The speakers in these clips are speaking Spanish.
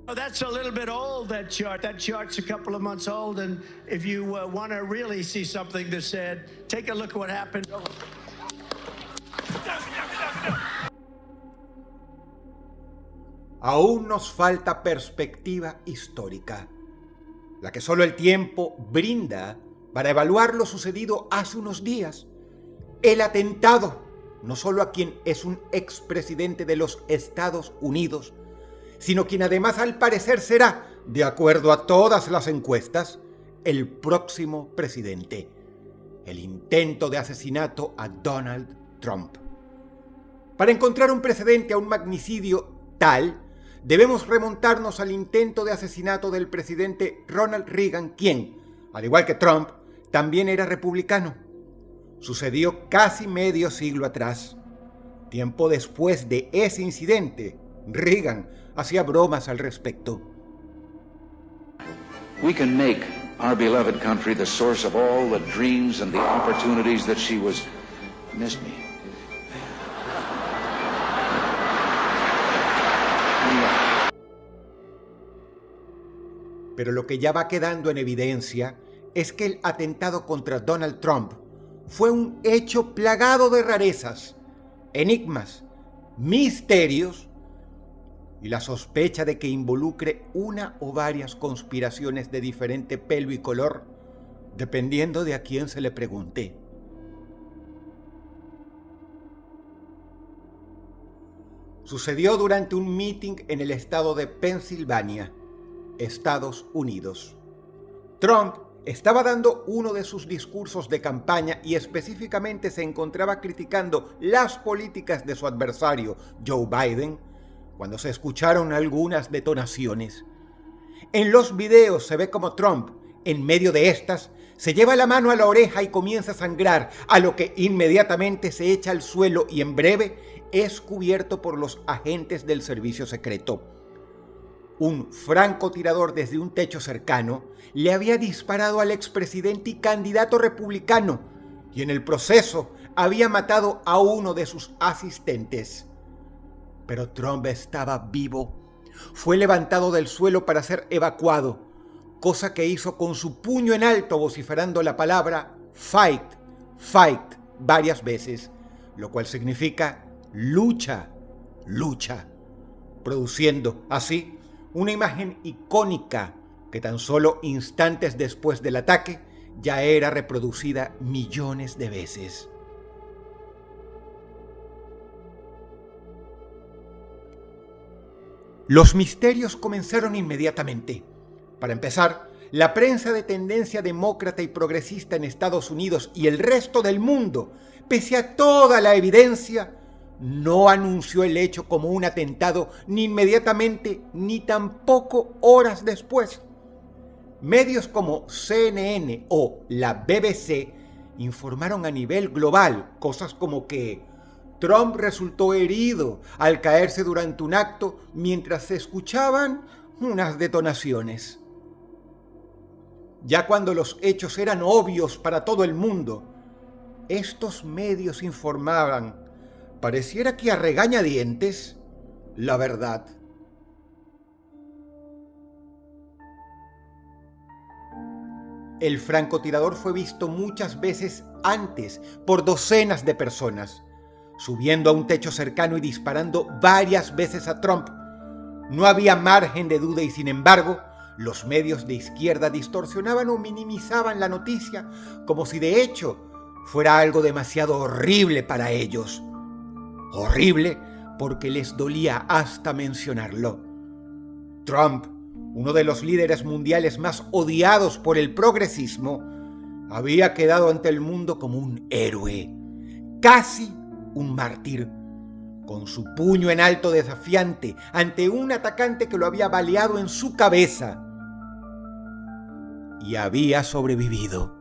Oh, that's a little bit old, that chart. That chart's a couple of months old, and if you want to really see something that's said, take a look at what happened. Aún nos falta perspectiva histórica, la que solo el tiempo brinda para evaluar lo sucedido hace unos días. El atentado, no solo a quien es un expresidente de los Estados Unidos, sino quien además al parecer será, de acuerdo a todas las encuestas, el próximo presidente. El intento de asesinato a Donald Trump. Para encontrar un precedente a un magnicidio tal, debemos remontarnos al intento de asesinato del presidente Ronald Reagan, quien, al igual que Trump, también era republicano. Sucedió casi medio siglo atrás. Tiempo después de ese incidente, Reagan hacía bromas al respecto. We can make our beloved country the source of all the dreams and the opportunities that she was... Miss me. Pero lo que ya va quedando en evidencia es que el atentado contra Donald Trump fue un hecho plagado de rarezas, enigmas, misterios y la sospecha de que involucre una o varias conspiraciones de diferente pelo y color, dependiendo de a quién se le pregunte. Sucedió durante un meeting en el estado de Pensilvania, Estados Unidos. Trump estaba dando uno de sus discursos de campaña y específicamente se encontraba criticando las políticas de su adversario, Joe Biden, cuando se escucharon algunas detonaciones. En los videos se ve como Trump, en medio de estas, se lleva la mano a la oreja y comienza a sangrar, a lo que inmediatamente se echa al suelo y en breve es cubierto por los agentes del servicio secreto. Un francotirador desde un techo cercano le había disparado al expresidente y candidato republicano y en el proceso había matado a uno de sus asistentes. Pero Trump estaba vivo. Fue levantado del suelo para ser evacuado, cosa que hizo con su puño en alto vociferando la palabra fight, fight varias veces, lo cual significa lucha, lucha, produciendo así una imagen icónica que tan solo instantes después del ataque ya era reproducida millones de veces. Los misterios comenzaron inmediatamente. Para empezar, la prensa de tendencia demócrata y progresista en Estados Unidos y el resto del mundo, pese a toda la evidencia, no anunció el hecho como un atentado ni inmediatamente ni tampoco horas después. Medios como CNN o la BBC informaron a nivel global cosas como que Trump resultó herido al caerse durante un acto mientras se escuchaban unas detonaciones. Ya cuando los hechos eran obvios para todo el mundo, estos medios informaban, pareciera que a regañadientes, la verdad. El francotirador fue visto muchas veces antes por docenas de personas, subiendo a un techo cercano y disparando varias veces a Trump. No había margen de duda y sin embargo, los medios de izquierda distorsionaban o minimizaban la noticia como si de hecho fuera algo demasiado horrible para ellos. Horrible porque les dolía hasta mencionarlo. Trump, uno de los líderes mundiales más odiados por el progresismo, había quedado ante el mundo como un héroe, casi un mártir, con su puño en alto desafiante ante un atacante que lo había baleado en su cabeza y había sobrevivido.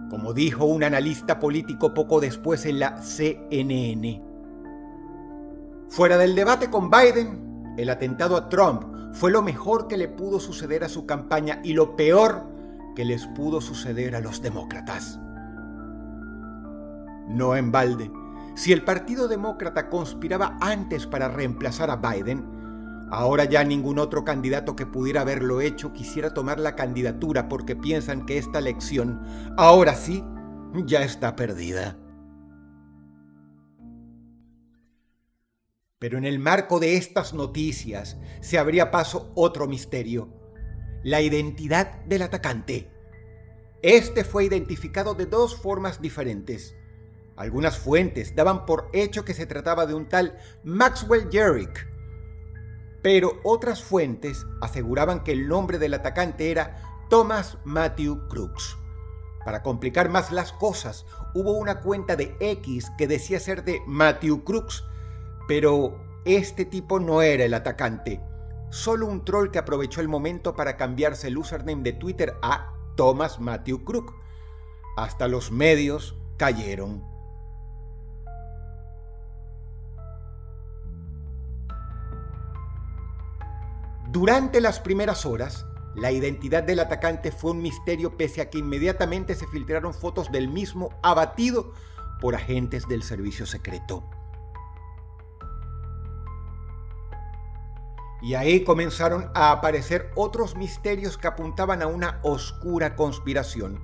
Como dijo un analista político poco después en la CNN. Fuera del debate con Biden, el atentado a Trump fue lo mejor que le pudo suceder a su campaña y lo peor que les pudo suceder a los demócratas. No en balde, si el Partido Demócrata conspiraba antes para reemplazar a Biden, Ahora ya ningún otro candidato que pudiera haberlo hecho quisiera tomar la candidatura porque piensan que esta elección, ahora sí, ya está perdida. Pero en el marco de estas noticias se abría paso otro misterio: la identidad del atacante. Este fue identificado de dos formas diferentes. Algunas fuentes daban por hecho que se trataba de un tal Maxwell Jerrick, pero otras fuentes aseguraban que el nombre del atacante era Thomas Matthew Crooks. Para complicar más las cosas, hubo una cuenta de X que decía ser de Matthew Crooks, pero este tipo no era el atacante, solo un troll que aprovechó el momento para cambiarse el username de Twitter a Thomas Matthew Crooks. Hasta los medios cayeron. Durante las primeras horas, la identidad del atacante fue un misterio pese a que inmediatamente se filtraron fotos del mismo abatido por agentes del servicio secreto. Y ahí comenzaron a aparecer otros misterios que apuntaban a una oscura conspiración.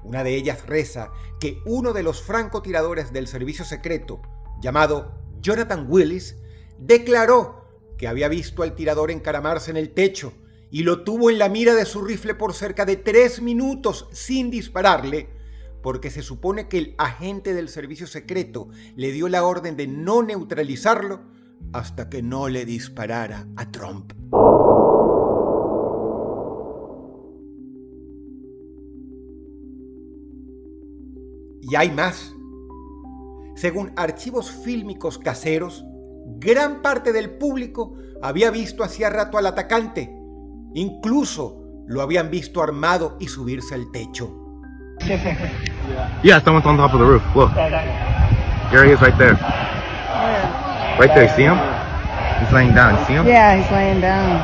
Una de ellas reza que uno de los francotiradores del servicio secreto, llamado Jonathan Willis, declaró que había visto al tirador encaramarse en el techo y lo tuvo en la mira de su rifle por cerca de 3 minutos sin dispararle, porque se supone que el agente del servicio secreto le dio la orden de no neutralizarlo hasta que no le disparara a Trump. Y hay más. Según archivos fílmicos caseros, gran parte del público había visto hacía rato al atacante. Incluso lo habían visto armado y subirse al techo. Yeah, someone's on top of the roof. Look. There he is right there. Right there, see him? He's laying down, see him? Yeah, he's laying down.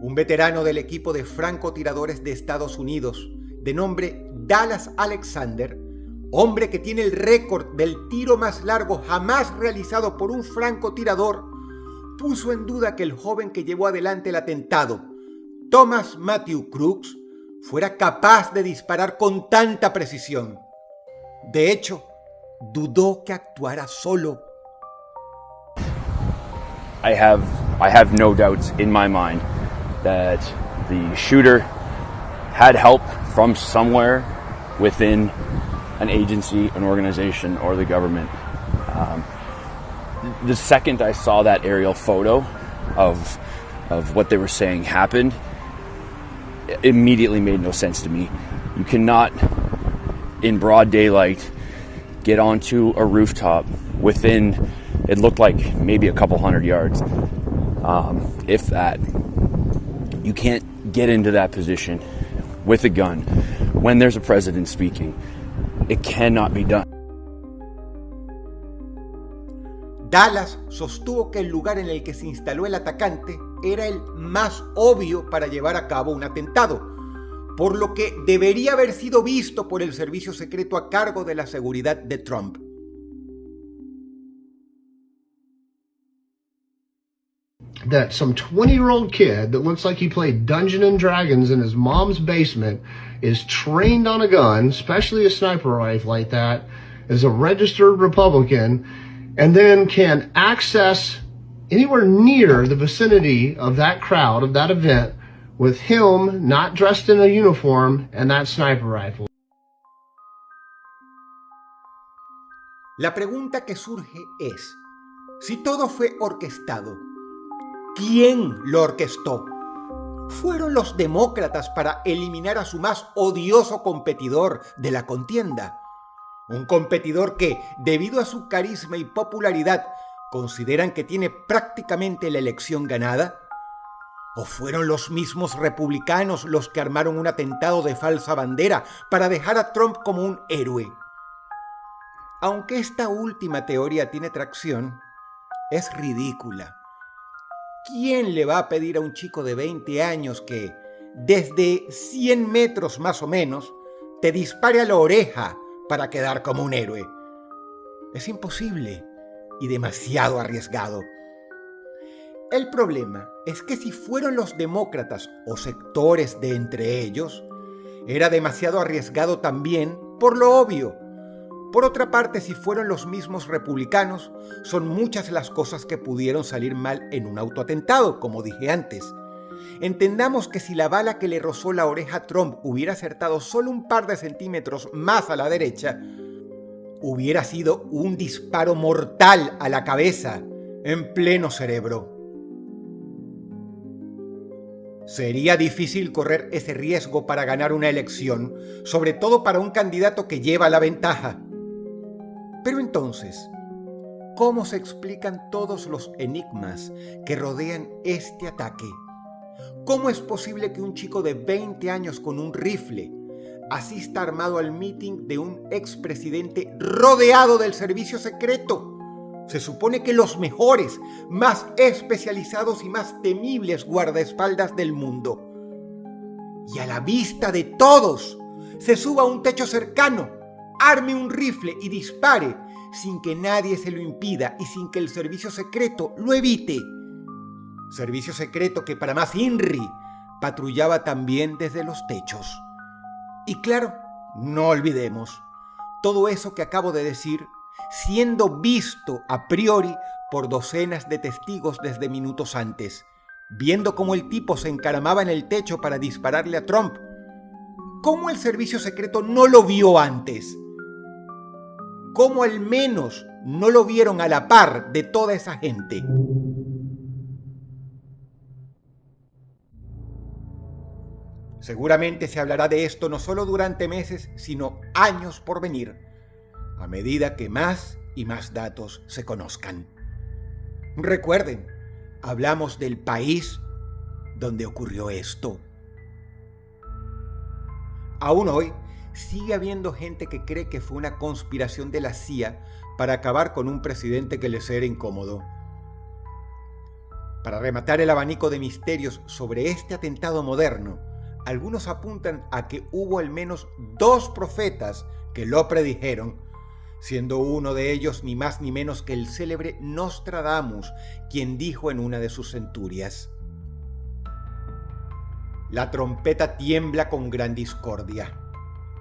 Un veterano del equipo de francotiradores de Estados Unidos, de nombre Dallas Alexander, hombre que tiene el récord del tiro más largo jamás realizado por un francotirador, puso en duda que el joven que llevó adelante el atentado, Thomas Matthew Crooks, fuera capaz de disparar con tanta precisión. De hecho, dudó que actuara solo. I have no doubts in my mind that the shooter had help from somewhere within an agency, an organization, or the government. The second I saw that aerial photo of what they were saying happened, it immediately made no sense to me. You cannot, in broad daylight, get onto a rooftop within, it looked like maybe a couple hundred yards, if that. You can't get into that position with a gun when there's a president speaking. It cannot be done. Dallas sostuvo que el lugar en el que se instaló el atacante era el más obvio para llevar a cabo un atentado, por lo que debería haber sido visto por el servicio secreto a cargo de la seguridad de Trump. That some 20-year-old kid that looks like he played Dungeons and Dragons in his mom's basement is trained on a gun, especially a sniper rifle like that, is a registered Republican, and then can access anywhere near the vicinity of that crowd, of that event, with him not dressed in a uniform and that sniper rifle. La pregunta que surge es, si todo fue orquestado, ¿quién lo orquestó? ¿Fueron los demócratas para eliminar a su más odioso competidor de la contienda? Un competidor que, debido a su carisma y popularidad, consideran que tiene prácticamente la elección ganada. ¿O fueron los mismos republicanos los que armaron un atentado de falsa bandera para dejar a Trump como un héroe? Aunque esta última teoría tiene tracción, es ridícula. ¿Quién le va a pedir a un chico de 20 años que, desde 100 metros más o menos, te dispare a la oreja para quedar como un héroe? Es imposible y demasiado arriesgado. El problema es que si fueron los demócratas o sectores de entre ellos, era demasiado arriesgado también por lo obvio. Por otra parte, si fueron los mismos republicanos, son muchas las cosas que pudieron salir mal en un autoatentado, como dije antes. Entendamos que si la bala que le rozó la oreja a Trump hubiera acertado solo un par de centímetros más a la derecha, hubiera sido un disparo mortal a la cabeza, en pleno cerebro. Sería difícil correr ese riesgo para ganar una elección, sobre todo para un candidato que lleva la ventaja. Pero entonces, ¿cómo se explican todos los enigmas que rodean este ataque? ¿Cómo es posible que un chico de 20 años con un rifle asista armado al meeting de un expresidente rodeado del servicio secreto? Se supone que los mejores, más especializados y más temibles guardaespaldas del mundo. Y a la vista de todos, se suba a un techo cercano, arme un rifle y dispare sin que nadie se lo impida y sin que el servicio secreto lo evite. Servicio secreto que para más INRI patrullaba también desde los techos. Y claro, no olvidemos, todo eso que acabo de decir siendo visto a priori por docenas de testigos desde minutos antes, viendo cómo el tipo se encaramaba en el techo para dispararle a Trump. ¿Cómo el servicio secreto no lo vio antes? ¿Cómo al menos no lo vieron a la par de toda esa gente? Seguramente se hablará de esto no solo durante meses, sino años por venir, a medida que más y más datos se conozcan. Recuerden, hablamos del país donde ocurrió esto. Aún hoy, sigue habiendo gente que cree que fue una conspiración de la CIA para acabar con un presidente que les era incómodo. Para rematar el abanico de misterios sobre este atentado moderno, algunos apuntan a que hubo al menos 2 profetas que lo predijeron, siendo uno de ellos ni más ni menos que el célebre Nostradamus, quien dijo en una de sus centurias: «La trompeta tiembla con gran discordia.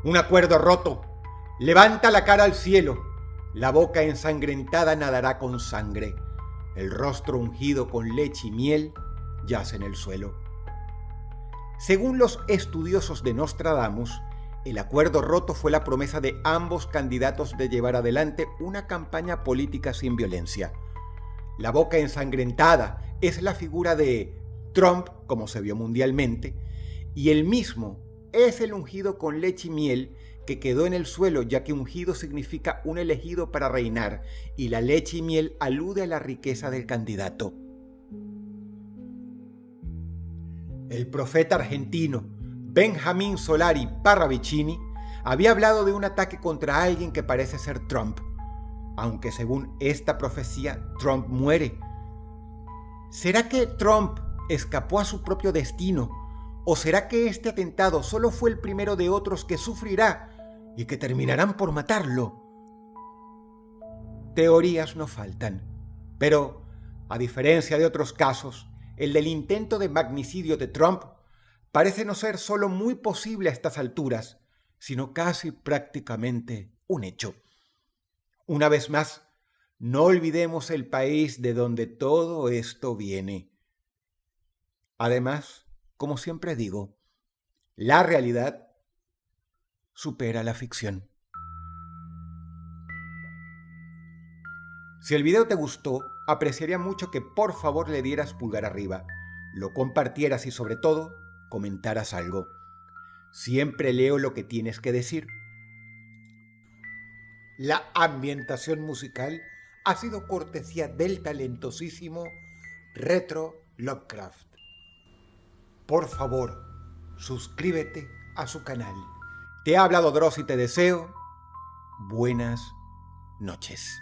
Un acuerdo roto. Levanta la cara al cielo. La boca ensangrentada nadará con sangre. El rostro ungido con leche y miel yace en el suelo». Según los estudiosos de Nostradamus, el acuerdo roto fue la promesa de ambos candidatos de llevar adelante una campaña política sin violencia. La boca ensangrentada es la figura de Trump, como se vio mundialmente, y el mismo es el ungido con leche y miel que quedó en el suelo, ya que ungido significa un elegido para reinar, y la leche y miel alude a la riqueza del candidato. El profeta argentino Benjamín Solari Parravicini había hablado de un ataque contra alguien que parece ser Trump, aunque según esta profecía, Trump muere. ¿Será que Trump escapó a su propio destino? ¿O será que este atentado solo fue el primero de otros que sufrirá y que terminarán por matarlo? Teorías no faltan, pero, a diferencia de otros casos, el del intento de magnicidio de Trump parece no ser solo muy posible a estas alturas, sino casi prácticamente un hecho. Una vez más, no olvidemos el país de donde todo esto viene. Además, como siempre digo, la realidad supera la ficción. Si el video te gustó, apreciaría mucho que por favor le dieras pulgar arriba, lo compartieras y sobre todo, comentaras algo. Siempre leo lo que tienes que decir. La ambientación musical ha sido cortesía del talentosísimo Retro Lovecraft. Por favor, suscríbete a su canal. Te ha hablado Dross y te deseo buenas noches.